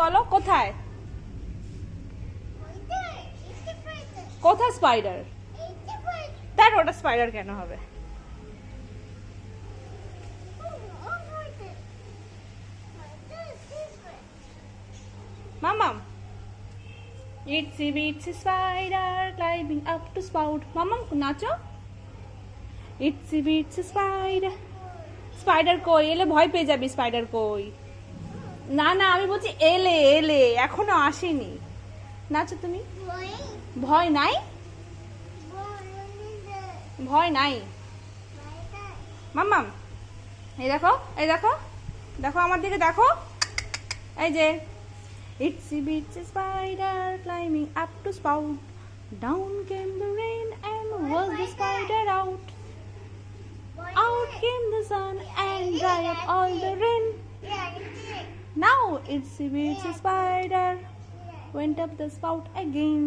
বলো কোথায় কোথায় স্পাইডার? তার ওটা স্পাইডার কেন হবে? মামাম itsy bitsy spider climbing up to spout. মামাম নাচো। Itsy bitsy spider. স্পাইডার কই? এলে ভয় পেয়ে যাবি। স্পাইডার কই? না না, আমি বলছি এলে এলে, এখনো আসেনি। নাচো তুমি। ভয় নাই? ভয় নাই মাম্মাম। এই দেখো, এই দেখো, দেখো আমার দিকে দেখো। এই যে Itsy bitsy spider climbing up to spout. Down came the rain and was the spider out. Out came the sun and dried up all the rain. Now Itsy bitsy spider went up the spout again.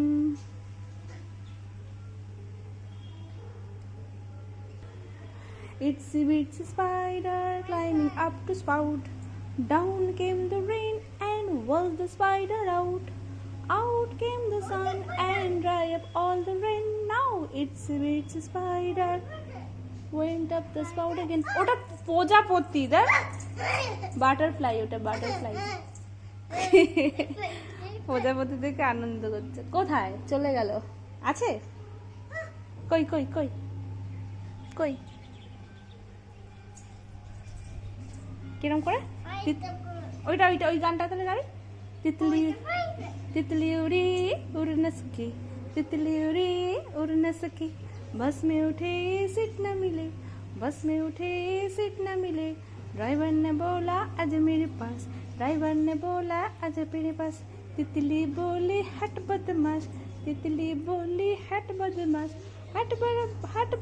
Itsy bitsy spider climbing up to spout. Down came the rain and was the spider out. Out came the sun and dried up all the rain. Now Itsy bitsy spider went up the spout again. ওটা প্রজাপতি, দেখ butterfly, ওটা butterfly. প্রজাপতি দেখে আনন্দ করছে। কোথায় চলে গেল? আছে? কই কই কই কই? কিরম করে? ওইটা ওইটা ওই গানটা তাহলে গাড়ি। তিতলি तितली उड़ी उड़ न सकी, तितली उड़ी उड़ न सकी, बस में उठे सीट न मिले, बस में उठे सीट न मिले। ड्राइवर ने बोला आज मेरे पास, ड्राइवर ने बोला आज मेरे पास। तितली बोली हट बदमाश, तितली बोली हट बदमाश, हट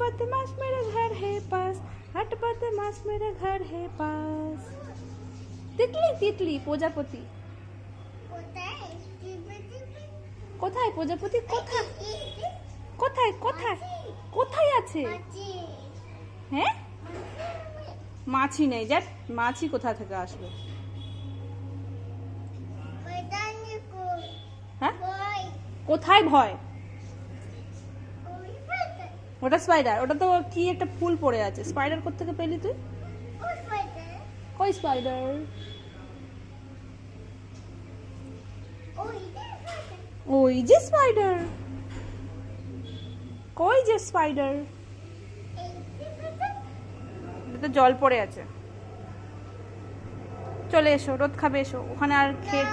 बदमाश मेरा घर है पास, हट बदमाश मेरा घर है पास। तितली तितली প্রজাপতি কোথায়? প্রজাপতি কোথায়? কোথায় কোথায় কোথায় আছে? হ্যাঁ, মাছি নেই। যাক, মাছি কোথা থেকে আসবে? হ্যাঁ, কোথায় ভয়? ওটা স্পাইডার। ওটা তো কি একটা ফুল পড়ে আছে। স্পাইডার কোত্থেকে পেলি তুই? কই স্পাইডার? ওই যে স্পাইডার। কই যে স্পাইডার? তো জল পড়ে আছে। চলে এসো, রোদ খাবে এসো। ওখানে আর খেয়ে